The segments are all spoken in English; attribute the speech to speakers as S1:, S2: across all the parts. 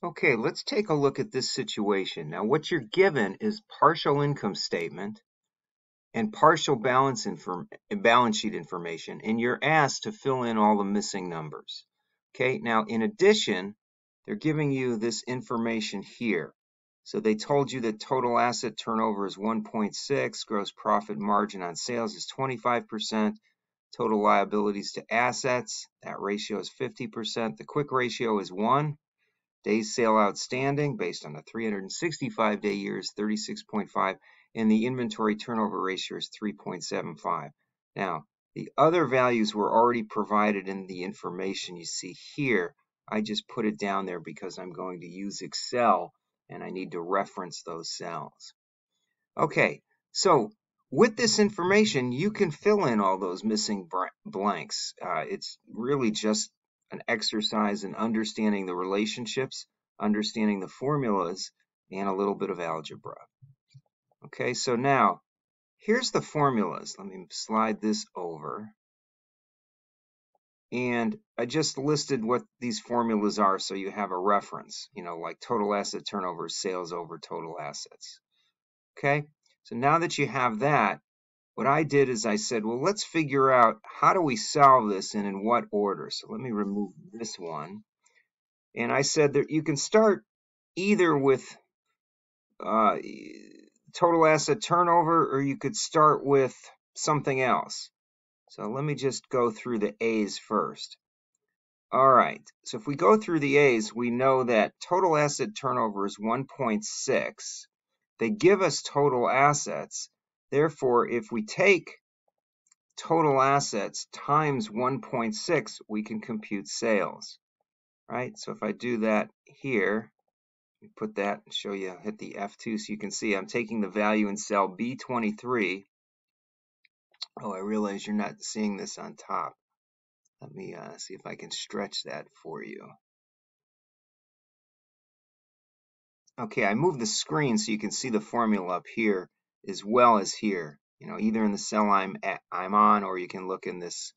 S1: Okay, let's take a look at this situation. Now, what you're given is partial income statement and partial balance sheet information, and you're asked to fill in all the missing numbers. Okay, now in addition, they're giving you this information here. So they told you that total asset turnover is 1.6, gross profit margin on sales is 25%, total liabilities to assets, that ratio is 50%, the quick ratio is 1. Days sale outstanding based on the 365-day year is 36.5, and the inventory turnover ratio is 3.75. Now, the other values were already provided in the information you see here. I just put it down there because I'm going to use Excel and I need to reference those cells. Okay, so with this information, you can fill in all those missing blanks. It's really just an exercise in understanding the relationships, understanding the formulas, and a little bit of algebra. Okay, so now here's the formulas. Let me slide this over. And I just listed what these formulas are so you have a reference, like total asset turnover, sales over total assets. Okay, so now that you have that, what I did is I said, well, let's figure out how do we solve this and in what order. So let me remove this one. And I said that you can start either with total asset turnover, or you could start with something else. So let me just go through the A's first. All right, so if we go through the A's, we know that total asset turnover is 1.6. They give us total assets. Therefore, if we take total assets times 1.6, we can compute sales, right? So if I do that here, put that and show you, hit the F2 so you can see I'm taking the value in cell B23. Oh, I realize you're not seeing this on top. Let me see if I can stretch that for you. Okay, I moved the screen so you can see the formula up here as well as here. Either in the cell I'm on, or you can look in this,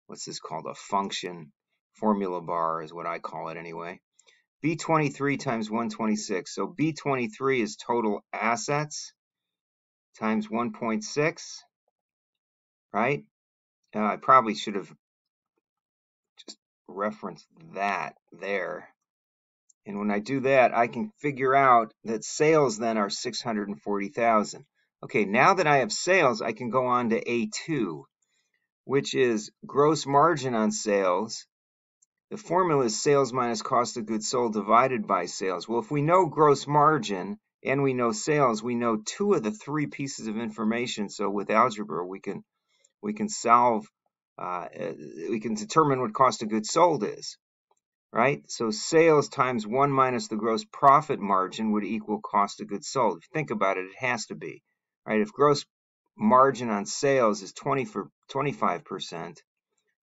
S1: what's this called, a function formula bar is what I call it anyway. B23 times 126. So B23 is total assets times 1.6, right? I probably should have just referenced that there. And when I do that, I can figure out that sales then are 640,000. Okay, now that I have sales, I can go on to A2, which is gross margin on sales. The formula is sales minus cost of goods sold divided by sales. Well, if we know gross margin and we know sales, we know two of the three pieces of information. So with algebra, we can solve, we can determine what cost of goods sold is, right? So sales times 1 minus the gross profit margin would equal cost of goods sold. If you think about it, it has to be, right? If gross margin on sales is 25%,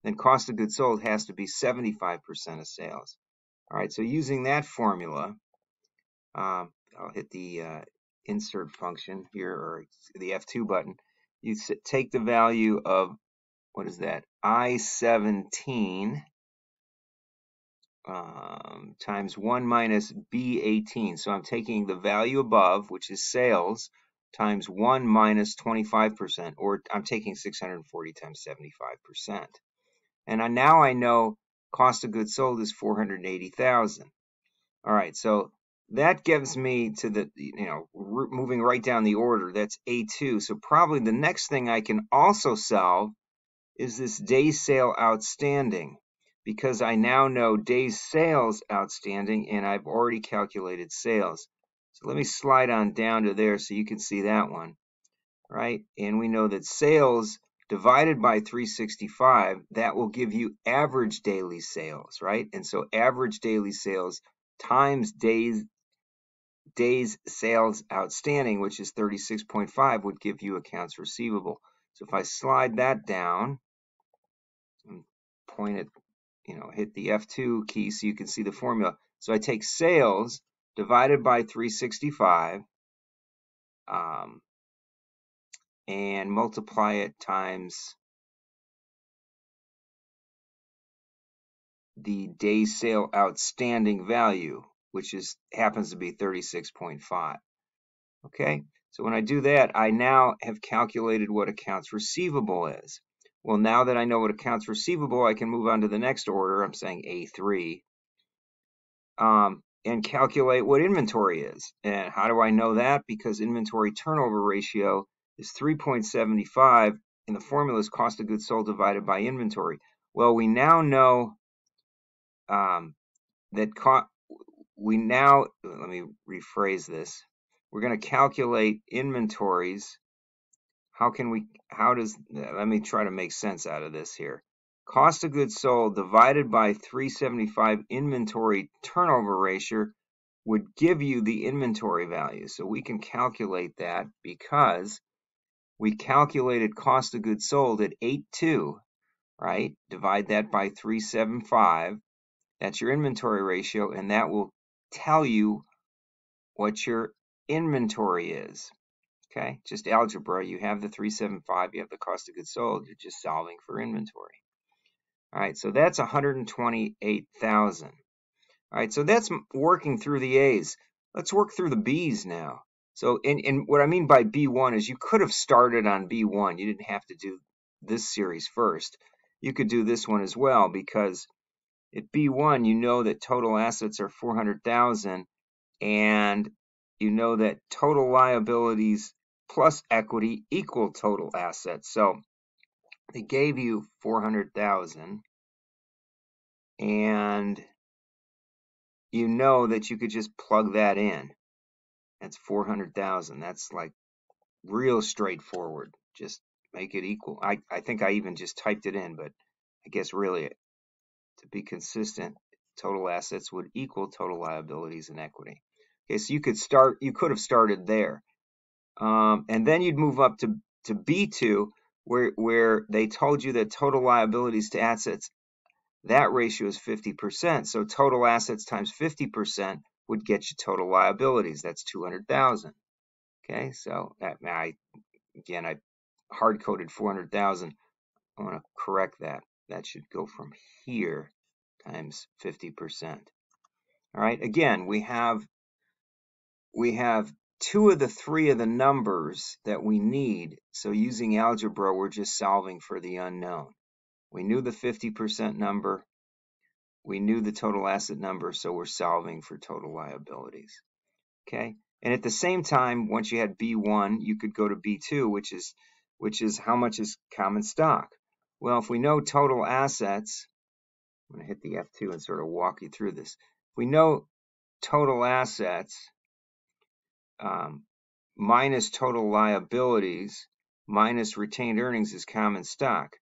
S1: then cost of goods sold has to be 75% of sales. All right, so using that formula, I'll hit the insert function here, or the F2 button. You take the value of, what is that, I-17 times 1 minus B-18. So I'm taking the value above, which is sales, times 1 minus 25%, or I'm taking 640 times 75%. And now I know cost of goods sold is 480,000. All right, so that gives me to the, moving right down the order, that's A2. So probably the next thing I can also solve is this days sale outstanding, because I now know days sales outstanding and I've already calculated sales. So let me slide on down to there so you can see that one, right? And we know that sales divided by 365, that will give you average daily sales, right? And so average daily sales times days sales outstanding, which is 36.5, would give you accounts receivable. So if I slide that down and point it, hit the F2 key so you can see the formula. So I take sales divided by 365 and multiply it times the day sale outstanding value, which happens to be 36.5. Okay, so when I do that, I now have calculated what accounts receivable is. Well, now that I know what accounts receivable, I can move on to the next order. I'm saying A3, and calculate what inventory is. And how do I know that? Because inventory turnover ratio is 3.75, and the formula is cost of goods sold divided by inventory. Well, we now know let me rephrase this. We're going to calculate inventories. Let me try to make sense out of this here. Cost of goods sold divided by 375 inventory turnover ratio would give you the inventory value. So we can calculate that because we calculated cost of goods sold at 8.2, right? Divide that by 375. That's your inventory ratio, and that will tell you what your inventory is. Okay, just algebra. You have the 375, you have the cost of goods sold, you're just solving for inventory. All right, so that's 128,000. All right, so that's working through the A's. Let's work through the B's now. So, and what I mean by B1 is you could have started on B1. You didn't have to do this series first. You could do this one as well, because at B1, you know that total assets are 400,000, and you know that total liabilities plus equity equal total assets. So they gave you 400,000, and you know that you could just plug that in. That's 400,000. That's like real straightforward. Just make it equal. I think I even just typed it in, but I guess really to be consistent, total assets would equal total liabilities and equity. Okay, so you could have started there. And then you'd move up to B2, where they told you that total liabilities to assets, that ratio is 50%. So total assets times 50% would get you total liabilities. That's 200,000. Okay, so I hard-coded 400,000. I want to correct that. That should go from here times 50%. All right, again, we have two of the three of the numbers that we need. So using algebra, we're just solving for the unknown. We knew the 50% number. We knew the total asset number, so we're solving for total liabilities. Okay? And at the same time, once you had B1, you could go to B2, which is how much is common stock. Well, if we know total assets, I'm going to hit the F2 and sort of walk you through this. If we know total assets minus total liabilities minus retained earnings is common stock.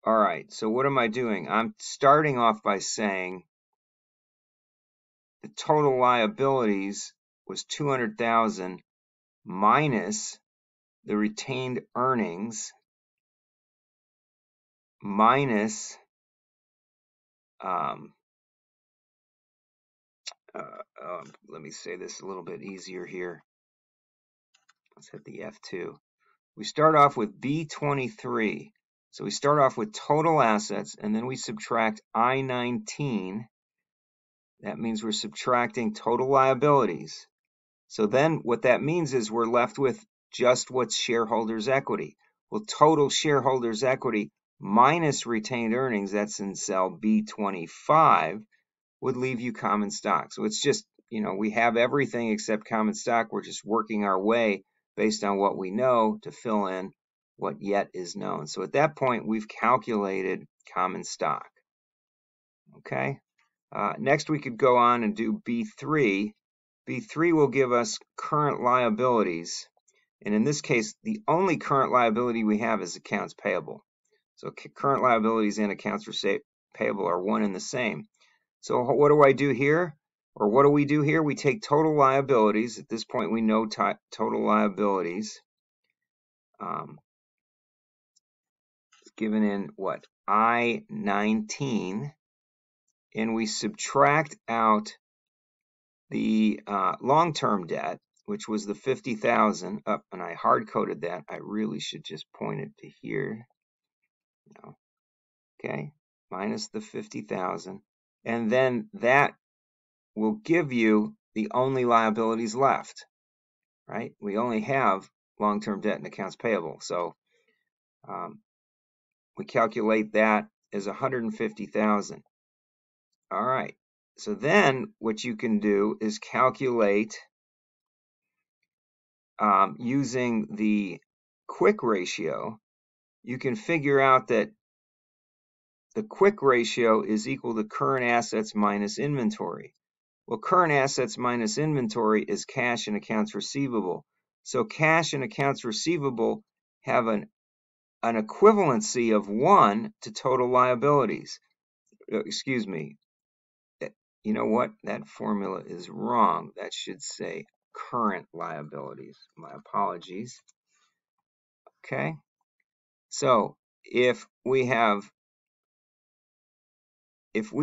S1: All right, so what am I doing? I'm starting off by saying the total liabilities was 200,000 minus the retained earnings minus let me say this a little bit easier here. Let's hit the F2. We start off with B23. So we start off with total assets, and then we subtract I-19. That means we're subtracting total liabilities. So then what that means is we're left with just what's shareholders' equity. Well, total shareholders' equity minus retained earnings, that's in cell B25, would leave you common stock. So it's just, we have everything except common stock. We're just working our way based on what we know to fill in what yet is known. So at that point, we've calculated common stock. Okay. Next, we could go on and do B3. B3 will give us current liabilities. And in this case, the only current liability we have is accounts payable. So current liabilities and accounts payable are one and the same. So what do I do here? Or what do we do here? We take total liabilities. At this point, we know total liabilities. Given in what? I-19. And we subtract out the long-term debt, which was the 50,000 up, and I hard-coded that. I really should just point it to here. No. Okay, minus the 50,000. And then that will give you the only liabilities left, right? We only have long-term debt and accounts payable. So we calculate that as $150,000. All right. So then what you can do is calculate using the quick ratio. You can figure out that the quick ratio is equal to current assets minus inventory. Well, current assets minus inventory is cash and accounts receivable. So cash and accounts receivable have an equivalency of 1 to total liabilities. Excuse me. You know what? That formula is wrong. That should say current liabilities. My apologies. Okay. So if we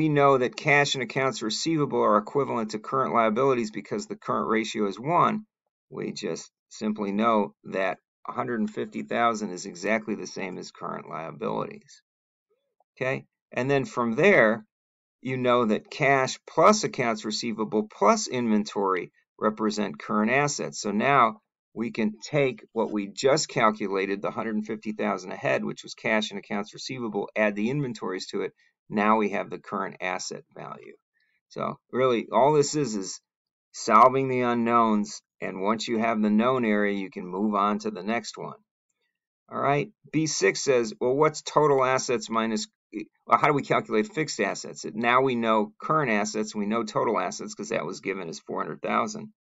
S1: know that cash and accounts receivable are equivalent to current liabilities because the current ratio is 1, we just simply know that $150,000 is exactly the same as current liabilities. Okay? And then from there, you know that cash plus accounts receivable plus inventory represent current assets. So now we can take what we just calculated, the $150,000 ahead, which was cash and accounts receivable, add the inventories to it. Now we have the current asset value. So really, all this is solving the unknowns. And once you have the known area, you can move on to the next one. All right. B6 says, well, what's total assets minus, well, how do we calculate fixed assets? Now we know current assets, we know total assets because that was given as 400,000.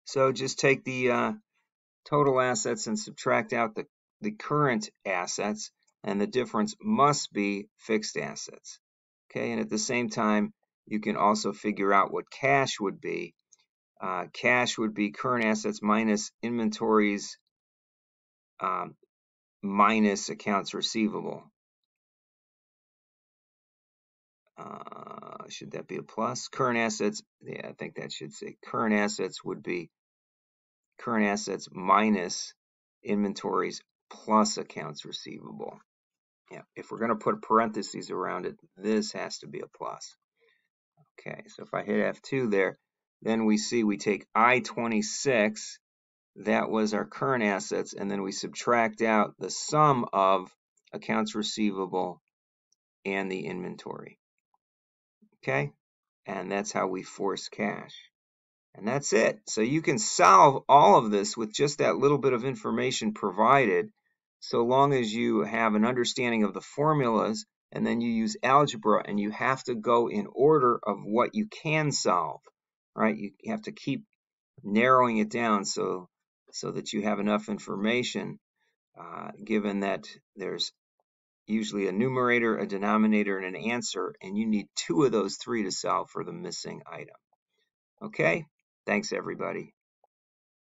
S1: So just take the total assets and subtract out the current assets, and the difference must be fixed assets. Okay, and at the same time, you can also figure out what cash would be. Cash would be current assets minus inventories minus accounts receivable. Should that be a plus? Current assets, yeah, I think that should say current assets would be current assets minus inventories plus accounts receivable. Yeah, if we're going to put parentheses around it, this has to be a plus. Okay, so if I hit F2 there, then we see we take I-26, that was our current assets, and then we subtract out the sum of accounts receivable and the inventory. Okay, and that's how we force cash. And that's it. So you can solve all of this with just that little bit of information provided, so long as you have an understanding of the formulas, and then you use algebra, and you have to go in order of what you can solve, right? You have to keep narrowing it down so that you have enough information, given that there's usually a numerator, a denominator, and an answer, and you need 2 of those 3 to solve for the missing item. Okay? Thanks, everybody.